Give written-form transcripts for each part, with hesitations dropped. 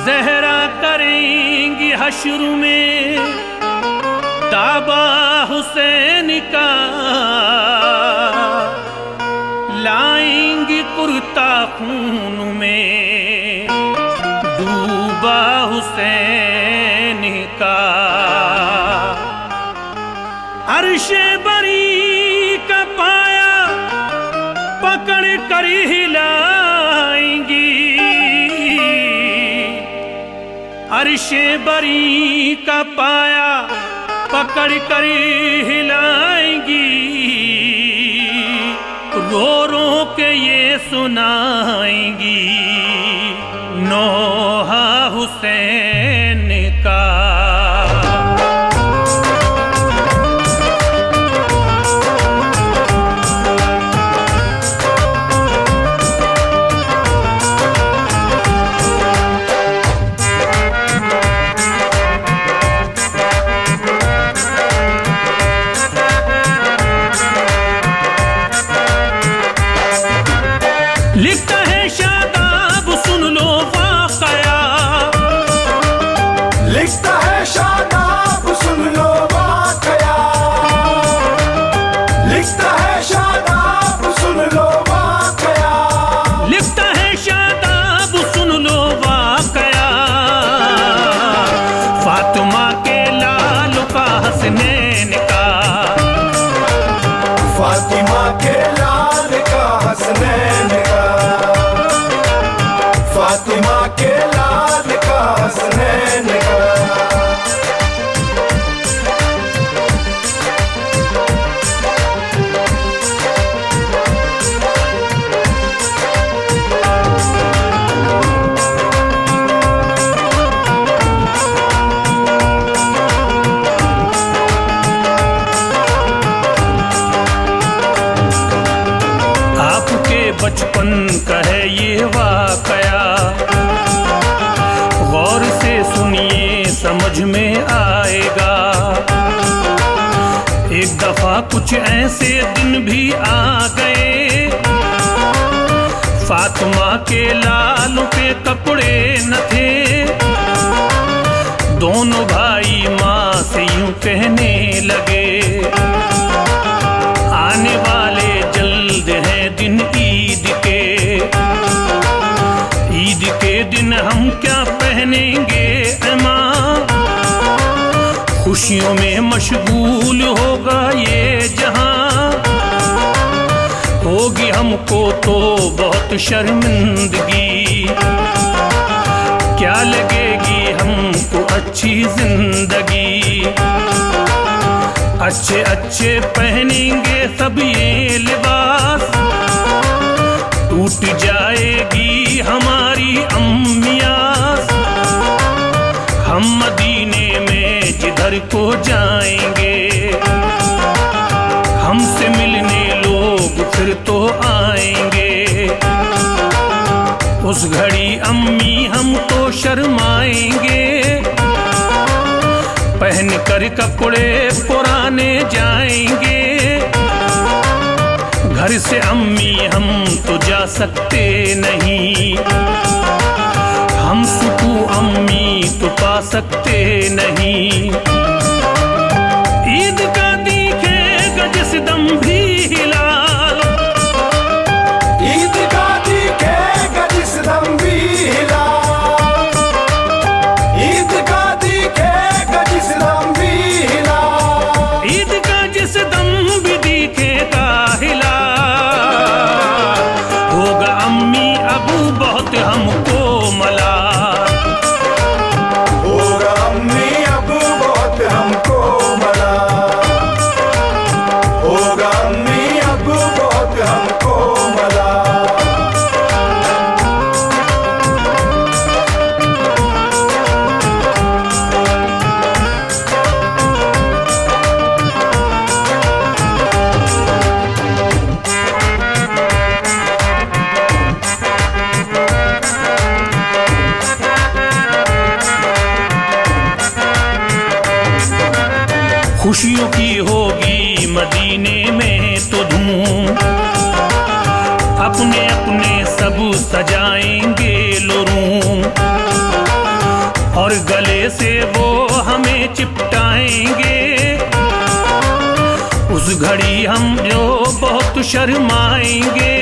ज़हरा करेंगी हश्र में दाबा हुसैन का, लाएंगी कुर्ता खून में डूबा हुसैन का। अर्शे बरी का पाया पकड़ कर हिलाएंगी, अर्शे बरी का पाया पकड़ कर हिलाएंगी। रो रो के ये सुनाएंगी नौहा हुसैन का। लिखता है शादाब सुन लो वाक़या, लिखता है शादाब सुन लो वाक़या, लिखता है शादाब सुन लो वाक़या, लिखता है शादाब सुन लो वाक़या। फातिमा के लाल का हसनैन का, फातिमा के लाल का हसनैन का, फातिमा के लाल का हसनैन का। आपके बचपन का है ये वाक़या, गौर से सुनिए समझ में आएगा। एक दफा कुछ ऐसे दिन भी आ गए, फातिमा के लालों पे कपड़े न थे। दोनों भाई माँ से यूं कहने लगे, आने वाले जल्द हैं दिन ईद के, ईद के दिन हम क्या पहनेंगे ऐ माँ। खुशियों में मशगूल होगा ये जहां, होगी हमको तो बहुत शर्मिंदगी। क्या लगेगी हमको अच्छी जिंदगी, अच्छे अच्छे पहनेंगे सब ये लिबास। टूट जाएगी हमारी अम्मियास, हम मदीने में जिधर को जाएंगे। हमसे मिलने लोग फिर तो आएंगे, उस घड़ी अम्मी हम तो शर्माएंगे। पहन कर कपड़े पुराने जाएंगे, घर से अम्मी हम तो जा सकते नहीं। हम सुकून अम्मी तो पा सकते नहीं। ईद का दिखेगा जिस दम भी हिलाल, ईद का दिखेगा जिस दम भी हिलाल, ईद का दिखेगा जिस दम भी हिलाल, ईद का जिस दम भी दिखेगा हिलाल। होगा अम्मी अबू बहुत हमको मला, होगा अम्मी अबू बहुत होगी मदीने में तो धूम, अपने अपने सब सजाएंगे लो रूम, और गले से वो हमें चिपटाएंगे। उस घड़ी हम जो बहुत शर्माएंगे,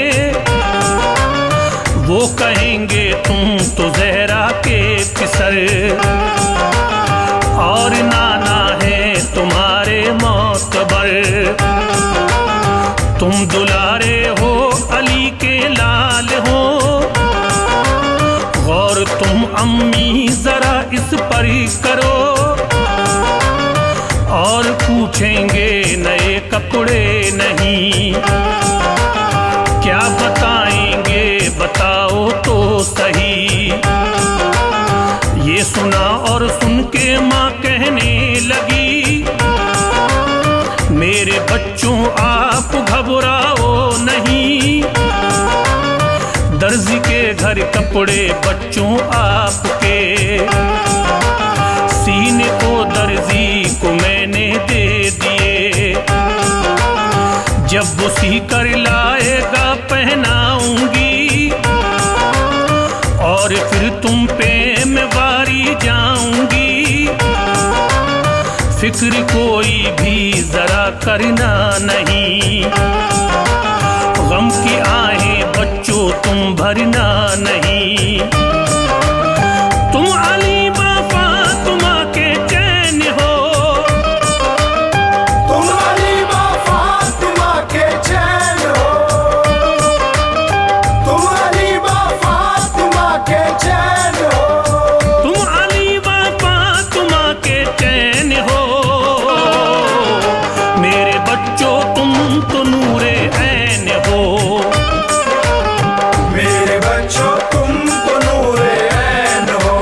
वो कहेंगे तुम तो ज़हरा के पिसर, और नाना है तुम्हारे मोतबर। तुम दुलारे हो अली के लाल हो, गौर तुम अम्मी जरा इस पर करो। और पूछेंगे नए कपड़े नहीं, क्या बताएंगे बताओ तो सही। ये सुना और सुन के माँ कहने लगी, मेरे बच्चों आप घबराओ नहीं, दर्जी के घर कपड़े बच्चों आपके, सीने को दर्जी को मैंने दे दिए, जब वो सी कर लाएगा पहनाऊंगी, और फिर तुम पे मैं वारी जाऊंगी। फिक्र कोई भी जरा करना नहीं, गम की आहें बच्चों तुम भरना नहीं। तुम अली बापा तुम के चैन हो, तुम अली बापा तुम के चैन हो, तुम अली बापा तुम के चैन हो, तुम अली बापा तुम के चैन हो। मेरे बच्चों तुम तो नूरे ऐन हो, मेरे बच्चों तुम तो नूरे ऐन हो,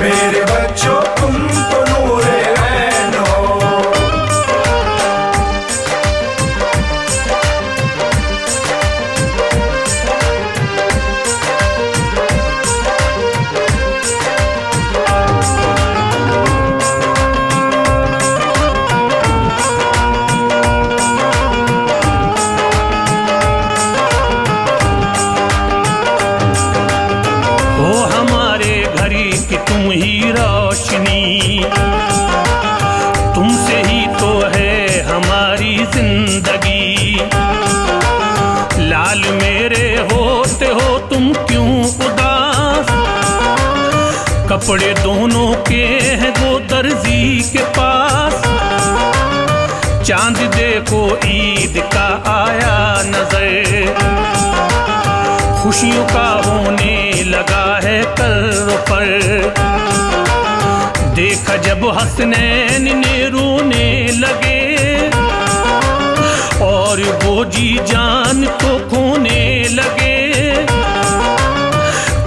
मेरे बच्चों तुम तो नूरे ऐन हो। हो हमारे घर की तुम ही रोशनी, तुमसे ही तो है हमारी जिंदगी। लाल मेरे होते हो तुम क्यों उदास, कपड़े दोनों के हैं वो दर्जी के पास। चांद देखो ईद का आया नजर, खुशियों का होने लगा है कल पर। देखा जब हसनैन ने रोने लगे, और वो जी जान को खोने लगे।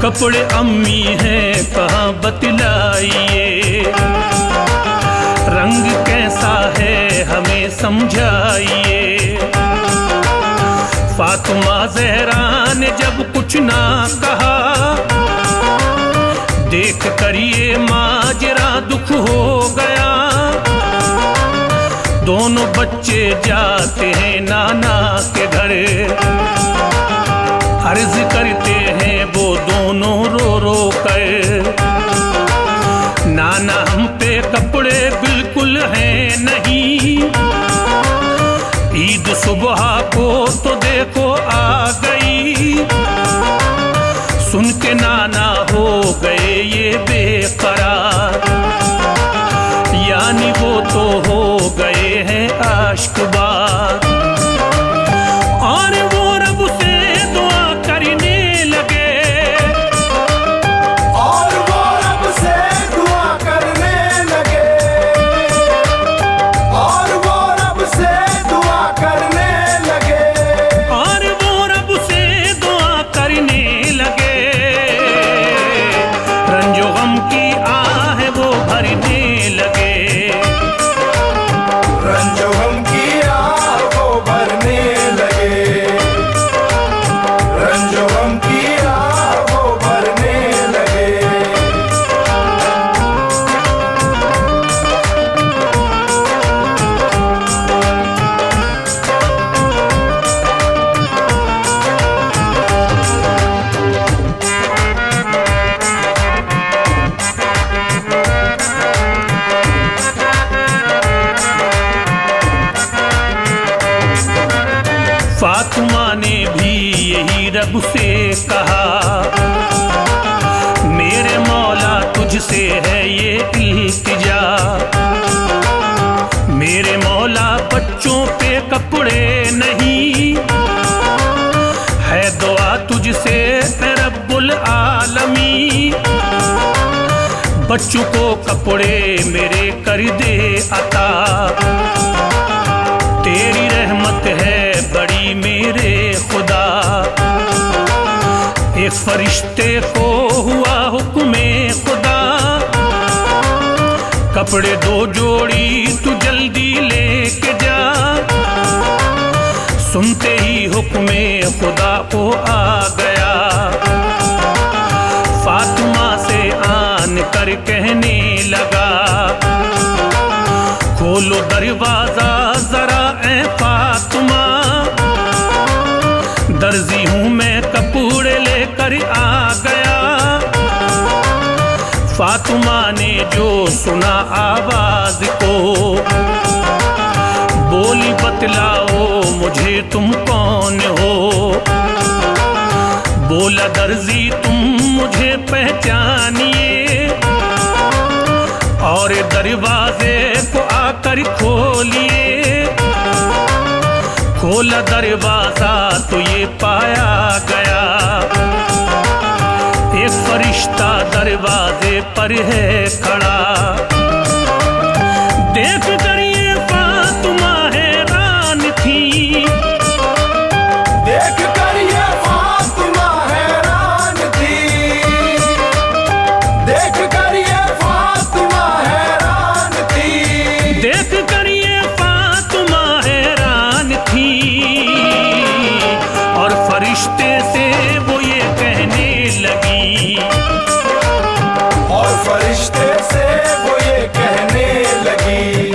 कपड़े अम्मी हैं कहाँ बतलाइए, रंग कैसा है हमें समझाइए। फातिमा ज़हरा ने जब कुछ ना कहा, देख कर ये माजरा दुख हो गया। दोनों बच्चे जाते हैं नाना के घर, अर्ज करते हैं वो दोनों रो रो कर, नाना हम पे कपड़े बिल्कुल हैं नहीं। ईद सुबह को तो देखो आ गई, सुन के नाना हो गए ये बेकरार। यानी वो तो हो गए हैं आशिक़बाज़, और वो रब से दुआ करने लगे, और वो रब से दुआ करने लगे, और वो रब से दुआ करने लगे, और वो रब से दुआ करने लगे। रंजो गम की आह वो भरने लगे, रंजो गम की आह वो बच्चों पे कपड़े नहीं, है दुआ तुझसे ए रब्बुल आलमी। बच्चों को कपड़े मेरे कर दे अता, तेरी रहमत है बड़ी मेरे खुदा। एक फरिश्ते को हुआ हुक्मे खुदा, कपड़े 2 जोड़ी तू जल्दी लेके जा। सुनते ही हुक्मे खुदा को आ गया, फातिमा से आन कर कहने लगा, खोलो दरवाजा जरा ए फातिमा। दर्जी हूँ मैं कपड़े लेकर आ गया। फातिमा ने जो सुना आवाज को, बोली बतलाओ मुझे तुम कौन हो। बोला दर्जी तुम मुझे पहचानिए, और दरवाजे को आकर खोलिए। खोला दरवाजा तो ये पाया गया, एक फरिश्ता दरवाजे पर है खड़ा। देख कर ये फातिमा हैरान थी, देख कर ये फातिमा हैरान थी, देख कर ये फातिमा हैरान थी, देख कर ये फातिमा हैरान थी। और फरिश्ते से वो ये कहने लगी, और फरिश्ते से वो ये कहने लगी,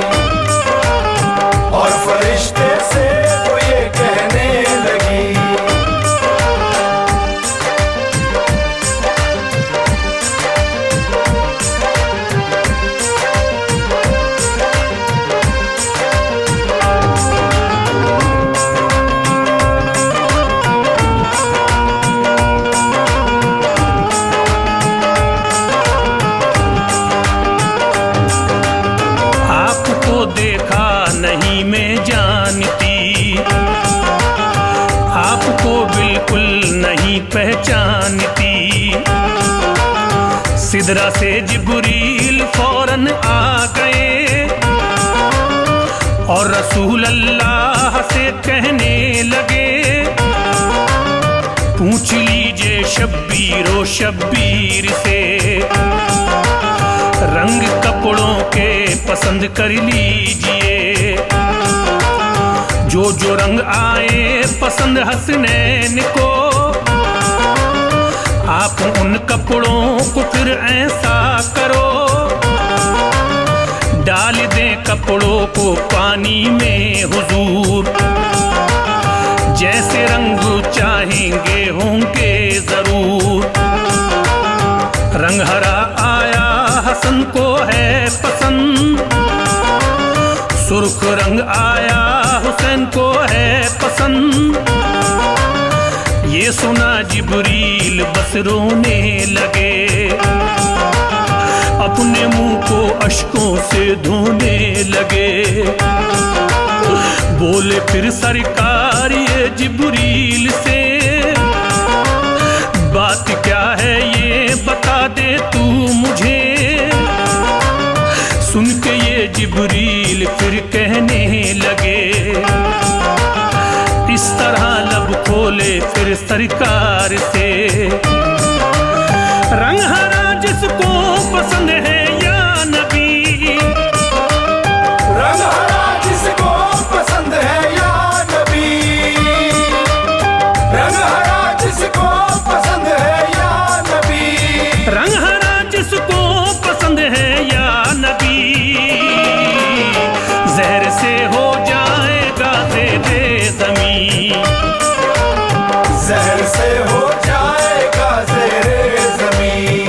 और फरिश्ते से वो ये कहने लगी। आपको देखा नहीं मैं जानती, आपको बिल्कुल नहीं पहचानती। सिदरा से जिब्रील फौरन आ गए, और रसूल अल्लाह से कहने लगे, पूछ लीजिए शब्बीरो शब्बीर से, रंग कपड़ों के पसंद कर लीजिए। जो जो रंग आए पसंद हसनैन को, आप उन कपड़ों को फिर ऐसा करो, डाल दें कपड़ों को पानी में हुजूर। जैसे रंग चाहेंगे होंगे जरूर। रंग हरा आया हसन को है पसंद, सुर्ख रंग आया हुसैन को है पसंद। ये सुना जिब्रील बस रोने लगे, अपने मुंह को अश्कों से धोने लगे। बोले फिर सरकार ये जिब्रील से, बात क्या है ये बता दे तू मुझे। सुन के ये जिब्रील फिर कहने लगे, इस तरह लब खोले फिर सरकार से, रंग हरा जिसको पसंद है या नबी, रंग हरा जिसको पसंद है या नबी, रंग हरा जिसको पसंद है या नबी, रंग हरा जिसको पसंद है या नबी। जहर से हो जाएगा ज़ेरे ज़मीं, जहर से हो जाएगा ज़ेरे ज़मीं,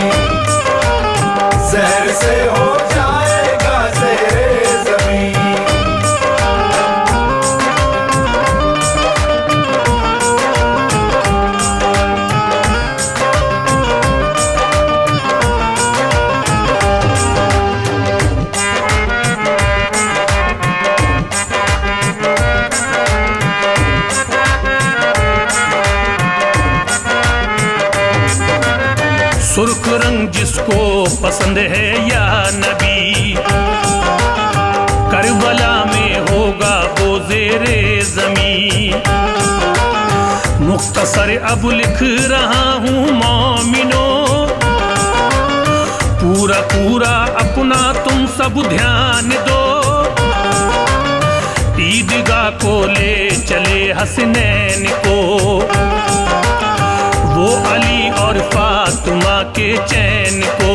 जहर से हो जाएगा ज़ेरे ज़मीं। तुझको पसंद है या नबी। करबला में होगा वो ज़ेरे ज़मीं। मुख्तसर अब लिख रहा हूँ मोमिनो, पूरा पूरा अपना तुम सब ध्यान दो। ईदगाह को ले चले हसनैन को, वो अली और फातिमा के चैन को।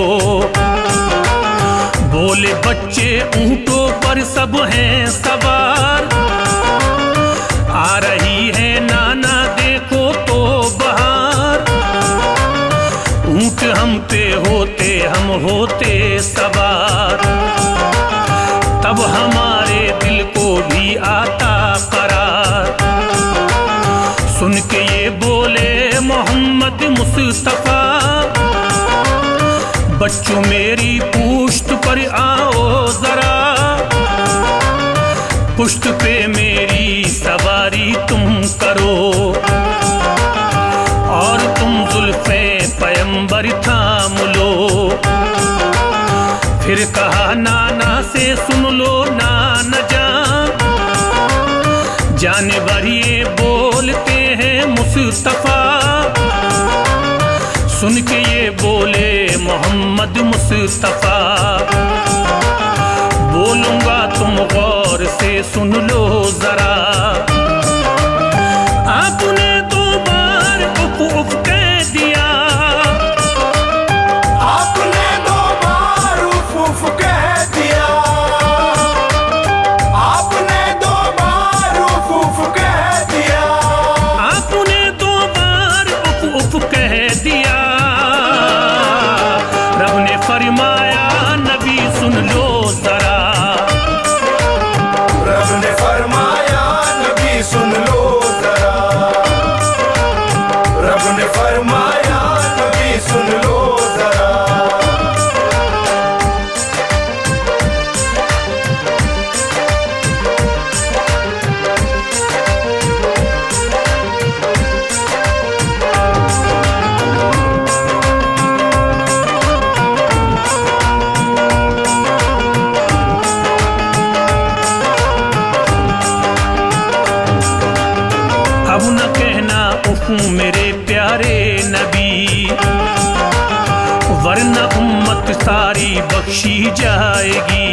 बोले बच्चे ऊंटों पर सब हैं सवार, आ रही है नाना देखो तो बहार। ऊंट हम पे होते हम होते सवार, तब हमारे दिल को भी आता करार। सुन के ये बोले मोहम्मद मुस्तफा, बच्चों मेरी पुश्त पर आओ जरा। पुश्त पे मेरी सवारी तुम करो, और तुम जुल्फे पैगंबर थाम लो। फिर कहा नाना से सुन लो नाना जानवर ये बोलते हैं मुस्तफा। सुन के ये बोले मोहम्मद मुस्तफा, बोलूंगा तुम गौर से सुन लो जरा। आपने 2 बार उफ उफ कह दिया, आपने 2 बार उफ उफ कह दिया। आपने 2 बार उफ उफ कह दिया। आपने 2 बार उफ उफ कह दिया। रब ने फरमाया नबी सुन लो जरा। रब ने फरमाया नबी सुन लो जरा। रब ने फरमाया नबी सुन लो जरा। अब न कहना उफ मेरे प्यारे नबी, वरना उम्मत सारी बख्शी जाएगी।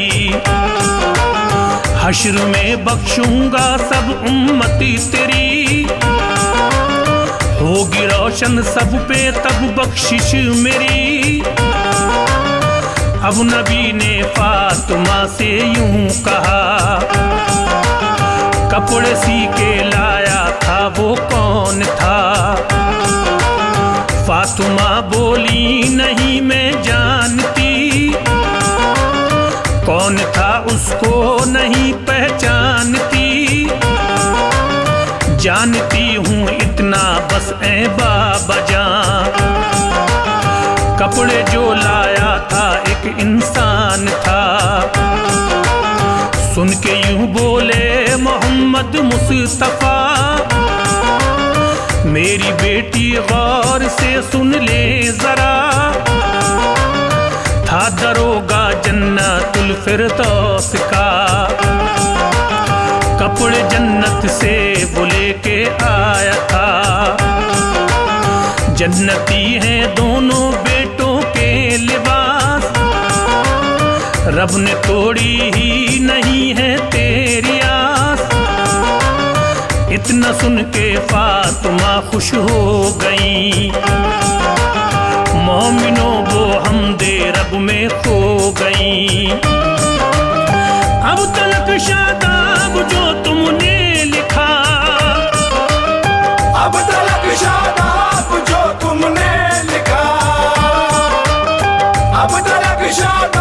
हश्र में बख्शूंगा सब उम्मती तेरी, होगी रोशन सब पे तब बख्शिश मेरी। अब नबी ने फातिमा से यूं कहा, कपड़े सी के लाया था वो कौन था। फातिमा बोली नहीं मैं जानती, कौन था उसको नहीं पहचानती। जानती हूँ इतना बस ऐ बाबा जान, कपड़े जो लाया था एक इंसान था। सुन के यूं बोले मोहम्मद मुस्तफा, मेरी बेटी गौर से सुन ले जरा। था दरोगा जन्नतुल फिरदौस का, कपड़े जन्नत से वो लेके आया था। जन्नती हैं दोनों बेटों के लिबास, रब ने तोड़ी ही नहीं है तेरी आस। इतना सुन के फातिमा खुश हो गई, मोमिनों वो हमदे रब में खो गई। अब तलक शादाब जो तुमने लिखा, अब तलक शादाब जो तुमने लिखा। अब तलक शादाब